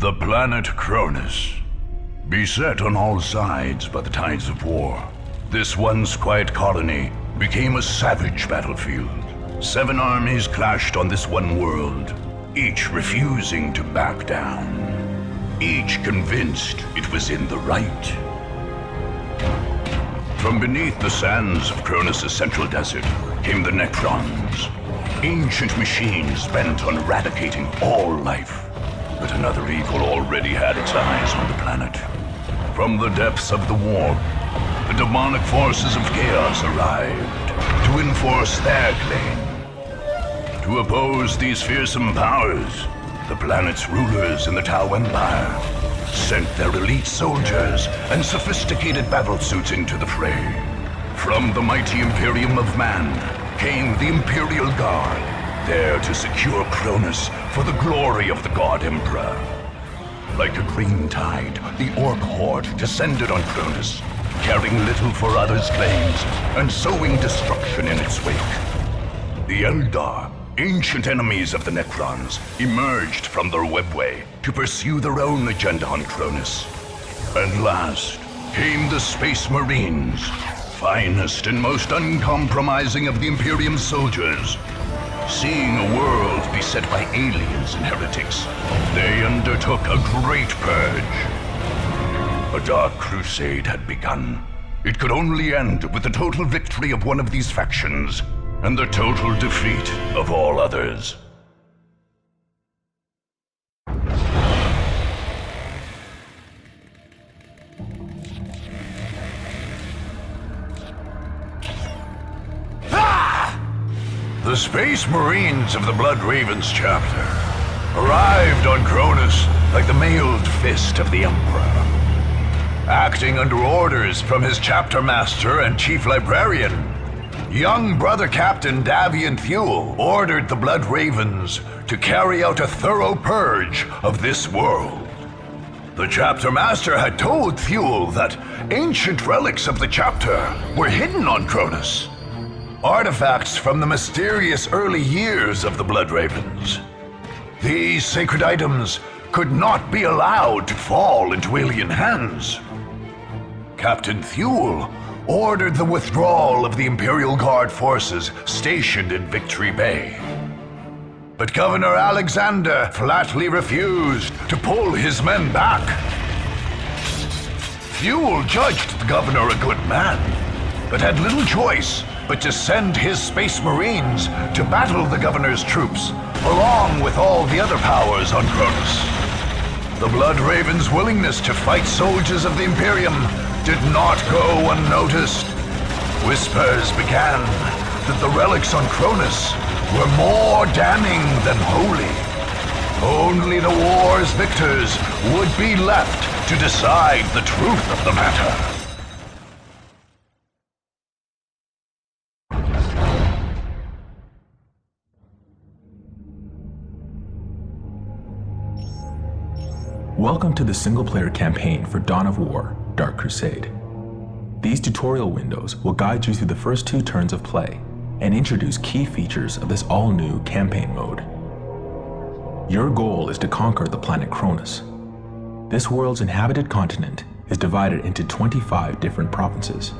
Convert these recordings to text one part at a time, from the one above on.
The planet Cronus. Beset on all sides by the tides of war, this once quiet colony became a savage battlefield. 7 armies clashed on this one world, each refusing to back down. Each convinced it was in the right. From beneath the sands of Cronus' central desert came the Necrons, ancient machines bent on eradicating all life. But another evil already had its eyes on the planet. From the depths of the warp, the demonic forces of chaos arrived to enforce their claim. To oppose these fearsome powers, the planet's rulers in the Tau Empire sent their elite soldiers and sophisticated battlesuits into the fray. From the mighty Imperium of Man came the Imperial Guard, there to secure Cronus for the glory of the God Emperor. Like a green tide, the Orc horde descended on Cronus, caring little for others' claims and sowing destruction in its wake. The Eldar, ancient enemies of the Necrons, emerged from their webway to pursue their own agenda on Cronus. And last came the Space Marines, finest and most uncompromising of the Imperium's soldiers. Seeing a world beset by aliens and heretics, they undertook a great purge. A dark crusade had begun. It could only end with the total victory of one of these factions, and the total defeat of all others. The Space Marines of the Blood Ravens chapter arrived on Cronus like the mailed fist of the Emperor. Acting under orders from his chapter master and chief librarian, young brother Captain Davian Thule ordered the Blood Ravens to carry out a thorough purge of this world. The chapter master had told Thule that ancient relics of the chapter were hidden on Cronus. Artifacts from the mysterious early years of the Blood Ravens. These sacred items could not be allowed to fall into alien hands. Captain Thule ordered the withdrawal of the Imperial Guard forces stationed in Victory Bay. But Governor Alexander flatly refused to pull his men back. Thule judged the governor a good man, but had little choice but to send his Space Marines to battle the governor's troops, along with all the other powers on Cronus. The Blood Ravens' willingness to fight soldiers of the Imperium did not go unnoticed. Whispers began that the relics on Cronus were more damning than holy. Only the war's victors would be left to decide the truth of the matter. Welcome to the single-player campaign for Dawn of War, Dark Crusade. These tutorial windows will guide you through the first 2 turns of play and introduce key features of this all-new campaign mode. Your goal is to conquer the planet Cronus. This world's inhabited continent is divided into 25 different provinces.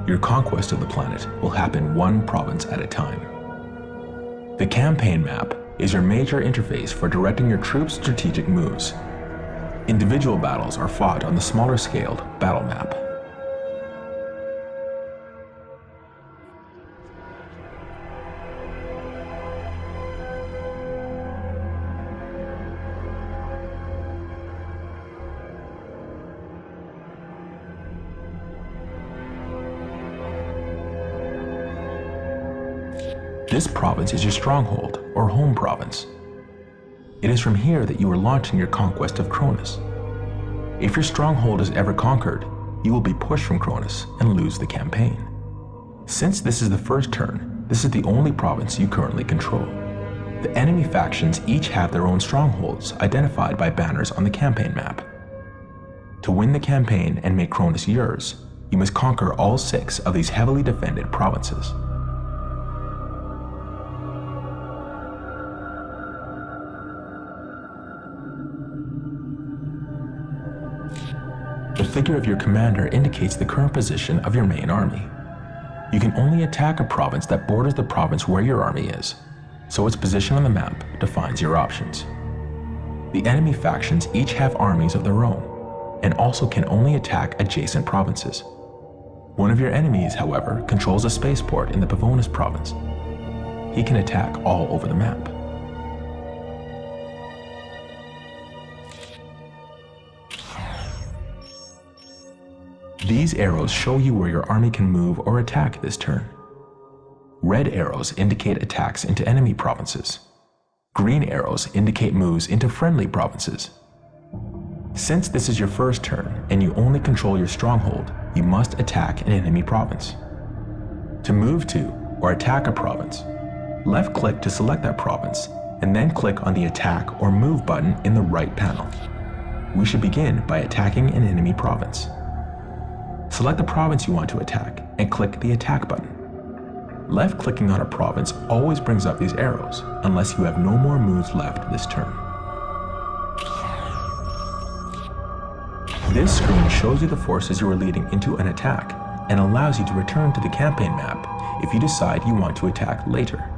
Your conquest of the planet will happen 1 province at a time. The campaign map is your major interface for directing your troops' strategic moves. Individual battles are fought on the smaller-scaled battle map. This province is your stronghold, or home province. It is from here that you are launching your conquest of Cronus. If your stronghold is ever conquered, you will be pushed from Cronus and lose the campaign. Since this is the first turn, this is the only province you currently control. The enemy factions each have their own strongholds identified by banners on the campaign map. To win the campaign and make Cronus yours, you must conquer all 6 of these heavily defended provinces. figure of your commander indicates the current position of your main army. You can only attack a province that borders the province where your army is, so its position on the map defines your options. The enemy factions each have armies of their own, and also can only attack adjacent provinces. One of your enemies, however, controls a spaceport in the Pavonis province. He can attack all over the map. These arrows show you where your army can move or attack this turn. Red arrows indicate attacks into enemy provinces. Green arrows indicate moves into friendly provinces. Since this is your first turn and you only control your stronghold, you must attack an enemy province. To move to or attack a province, left-click to select that province and then click on the Attack or Move button in the right panel. We should begin by attacking an enemy province. Select the province you want to attack and click the Attack button. Left-clicking on a province always brings up these arrows, unless you have no more moves left this turn. This screen shows you the forces you are leading into an attack and allows you to return to the campaign map if you decide you want to attack later.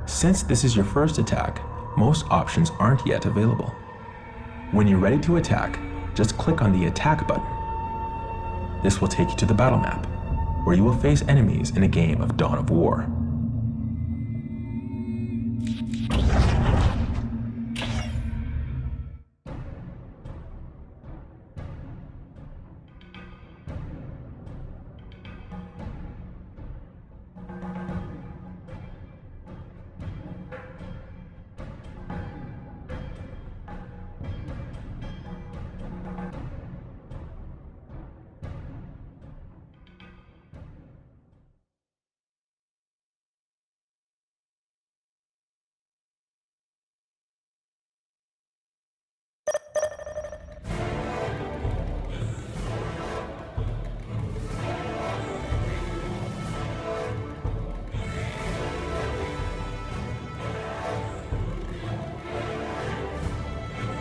Since this is your first attack, most options aren't yet available. When you're ready to attack, just click on the Attack button. This will take you to the battle map, where you will face enemies in a game of Dawn of War.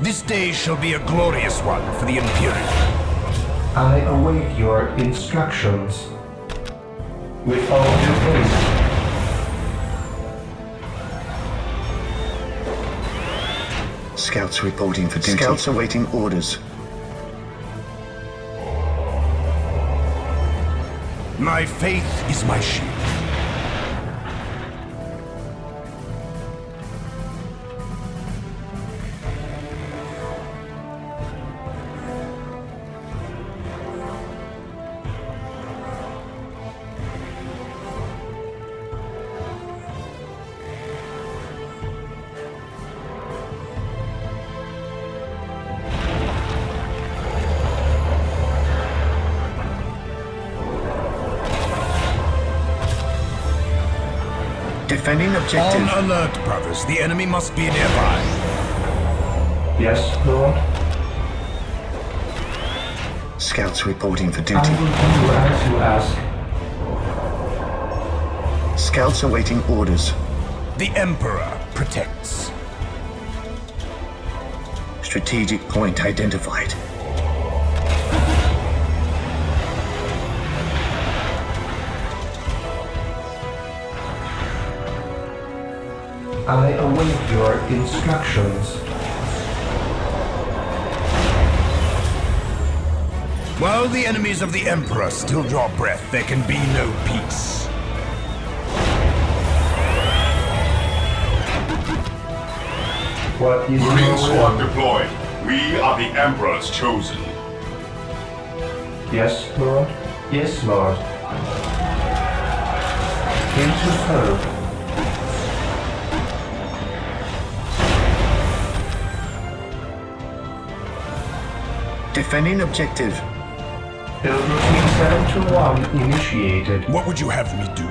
This day shall be a glorious one for the Imperium. I await your instructions. With all due haste. Scouts reporting for duty. Scouts awaiting orders. My faith is my shield. Defending objective. On alert, brothers. The enemy must be nearby. Yes, Lord. Scouts reporting for I duty. will do as you ask. Scouts awaiting orders. The Emperor protects. Strategic point identified. I await your instructions. While the enemies of the Emperor still draw breath, there can be no peace. What is Marine your squad will? deployed. We are the Emperor's chosen. Yes, Lord. Yes, Lord. Here to serve. Defending objective. Build routine 721 initiated. What would you have me do?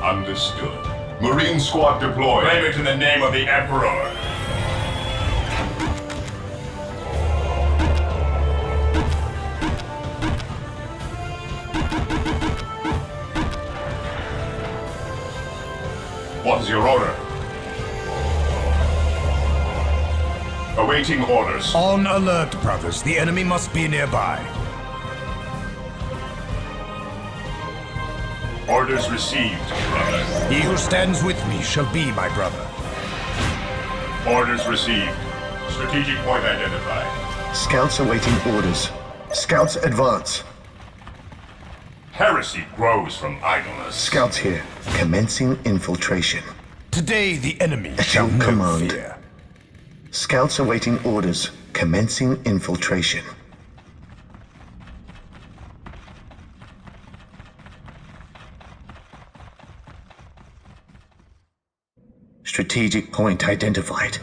Understood. Marine squad deployed. Brave it in the name of the Emperor. What is your order? Awaiting orders. On alert, brothers. The enemy must be nearby. Orders received, brother. He who stands with me shall be my brother. Orders received. Strategic point identified. Scouts awaiting orders. Scouts advance. Heresy grows from idleness. Scouts here. Commencing infiltration. Today the enemy At shall your know command. fear. Scouts awaiting orders. Commencing infiltration. Strategic point identified.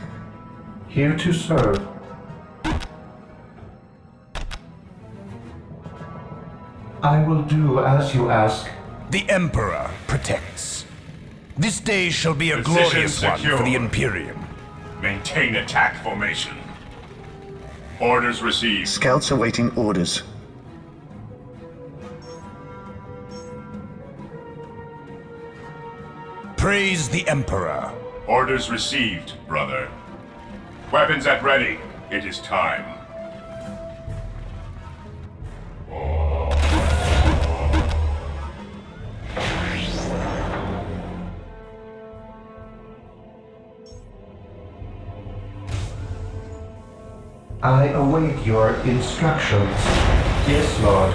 Here to serve. I will do as you ask. The Emperor protects. This day shall be a Position glorious one secure. for the Imperium. Maintain attack formation. Orders received. Scouts awaiting orders. Praise the Emperor. Orders received, brother. Weapons at ready. It is time. I await your instructions. Yes, Lord.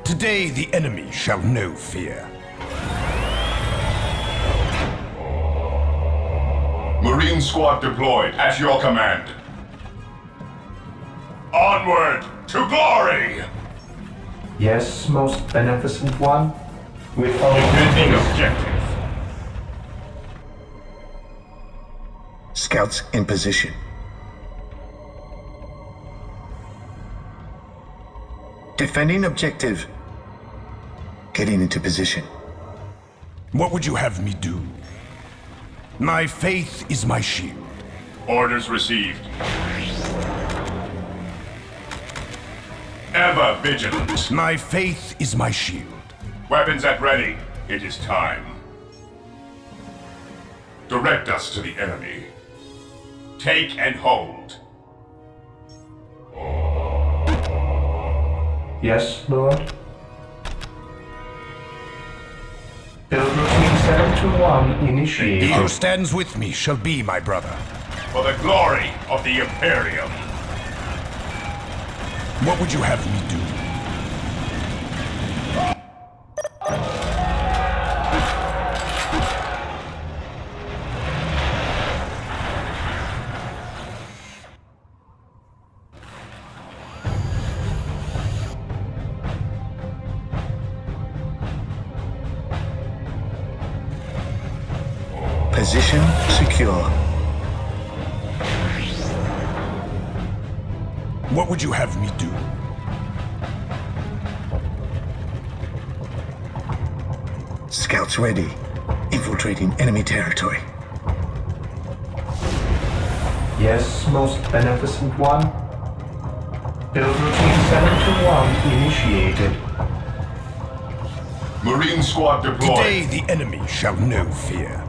Today the enemy shall know fear. Marine squad deployed at your command. Onward to glory! Yes, most beneficent one. With all Defending haste. objective. Scouts in position. Defending objective. Getting into position. What would you have me do? My faith is my shield. Orders received. Ever vigilant. My faith is my shield. Weapons at ready. It is time. Direct us to the enemy. Take and hold. Yes, Lord. Build routine 721 He initiated. who stands with me shall be my brother. For the glory of the Imperium. What would you have me do? Position secure. What would you have me do? Scouts ready. Infiltrating enemy territory. Yes, most beneficent one. Build routine 721 initiated. Marine squad deployed. Today the enemy shall know fear.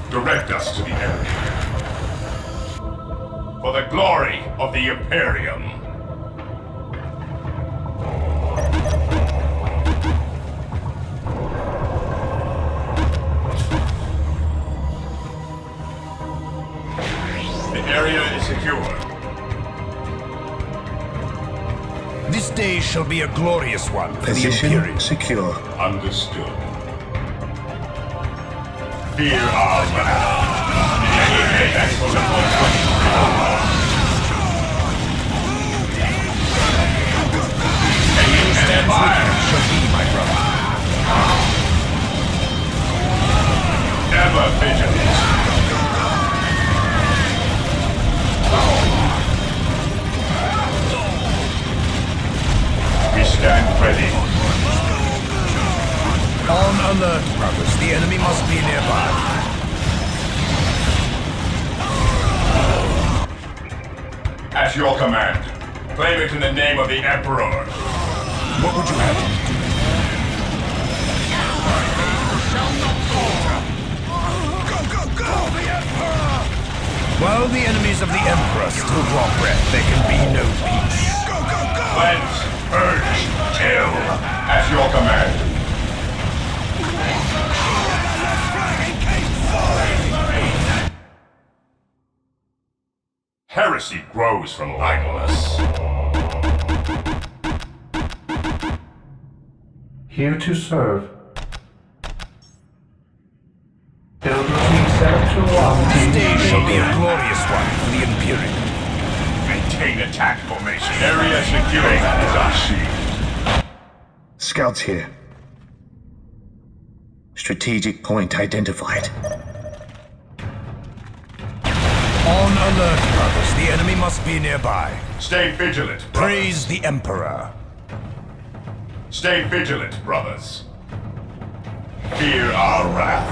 Direct us to the enemy. For the glory of the Imperium. The area is secure. This day shall be a glorious one for the Position Imperium. secure. Understood. Fear our wrath. Stands with me shall be my brother. Ever vigilant. We stand ready. On alert, brothers. The enemy must be nearby. At your command. Claim it in the name of the Emperor. What would you have me do? Go, go, go! The Emperor! While the enemies of the Emperor still draw breath, there can be no peace. Cleanse, purge, kill. At your command. Heresy grows from idleness. Here to serve. Build routine 721. Today shall be a glorious one for the Imperium. Maintain attack formation. Area secure. Scouts here. Strategic point identified. On alert, brothers. The enemy must be nearby. Stay vigilant, brothers. Praise the Emperor. Stay vigilant, brothers. Fear our wrath.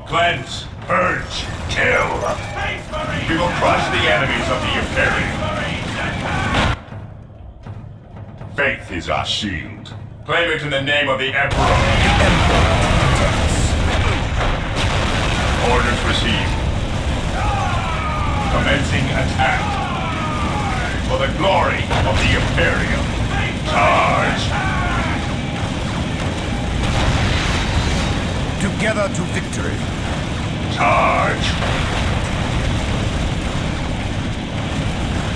Cleanse, purge, kill. We will crush the enemies of the Imperium. Faith is our shield. Claim it in the name of the Emperor. The Emperor protects. Orders received. Commencing attack. For the glory of the Imperium. Charge! Together to victory. Charge!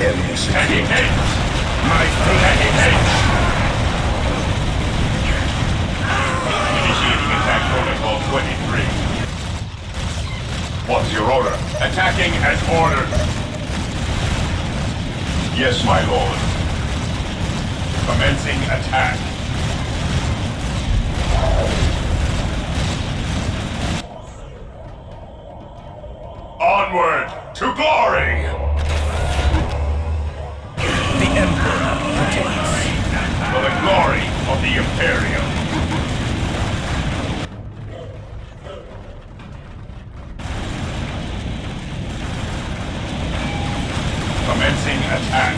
Area secure. Taking hits! My faith. Taking hits! Initiating attack protocol 23. What's your order? Attacking as ordered. Yes, my lord. Commencing attack. Onward to glory! The Emperor protects. For the glory of the Imperium. Commencing attack.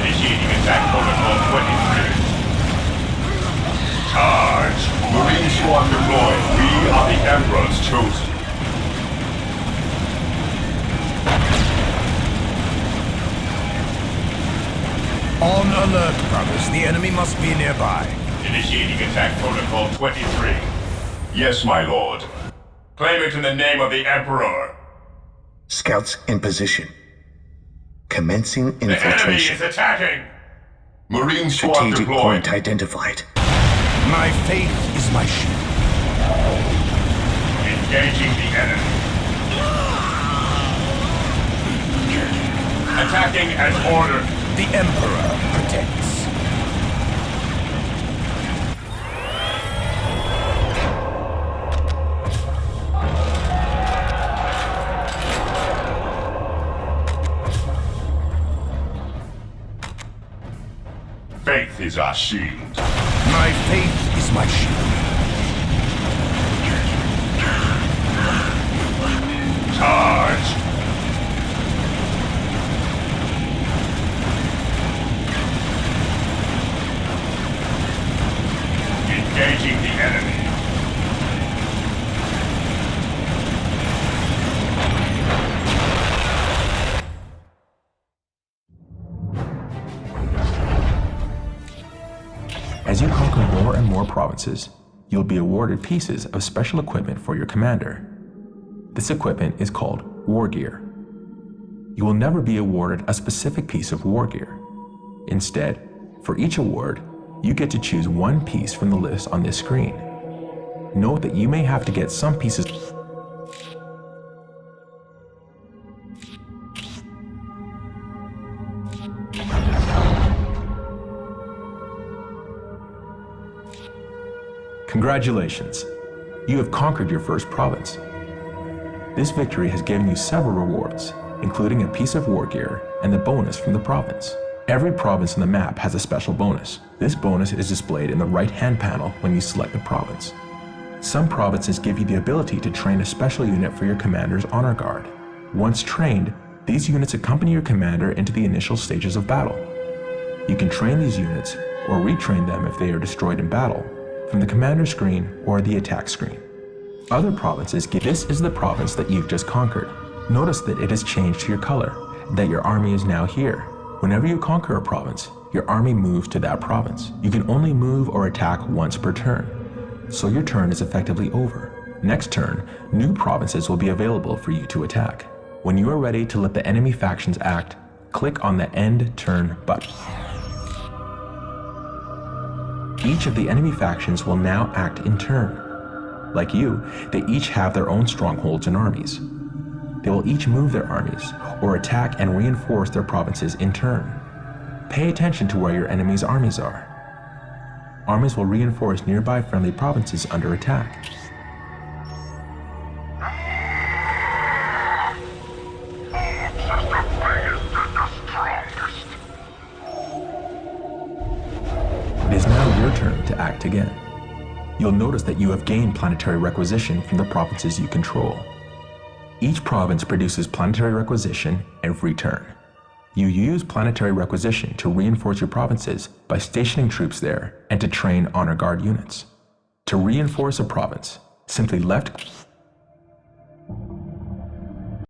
Initiating attack protocol 23. Charge! Marine squad deployed. We are the Emperor's chosen. On alert, brothers. The enemy must be nearby. Initiating attack protocol 23. Yes, my lord. Claim it in the name of the Emperor. Scouts in position. Commencing The enemy infiltration. is attacking! Marine squad Strategic deployed. point identified. My faith is my shield. Engaging the enemy. Attacking as ordered. The Emperor protects. Faith is our shield. My faith is my shield. Charge! Engaging the enemy. As you conquer more and more provinces, you'll be awarded pieces of special equipment for your commander. This equipment is called war gear. You will never be awarded a specific piece of war gear. Instead, for each award, you get to choose one piece from the list on this screen. Note that you may have to get some pieces. Congratulations! You have conquered your first province. This victory has given you several rewards, including a piece of war gear and the bonus from the province. Every province on the map has a special bonus. This bonus is displayed in the right-hand panel when you select the province. Some provinces give you the ability to train a special unit for your commander's honor guard. Once trained, these units accompany your commander into the initial stages of battle. You can train these units, or retrain them if they are destroyed in battle, from the commander screen or the attack screen. Other provinces give this is the province that you've just conquered. Notice that it has changed to your color, that your army is now here. Whenever you conquer a province, your army moves to that province. You can only move or attack once per turn, so your turn is effectively over. Next turn, new provinces will be available for you to attack. When you are ready to let the enemy factions act, click on the End Turn button. Each of the enemy factions will now act in turn. Like you, they each have their own strongholds and armies. They will each move their armies, or attack and reinforce their provinces in turn. Pay attention to where your enemy's armies are. Armies will reinforce nearby friendly provinces under attack. It is now your turn to act again. You'll notice that you have gained planetary requisition from the provinces you control. Each province produces planetary requisition every turn. You use planetary requisition to reinforce your provinces by stationing troops there and to train honor guard units. To reinforce a province, simply left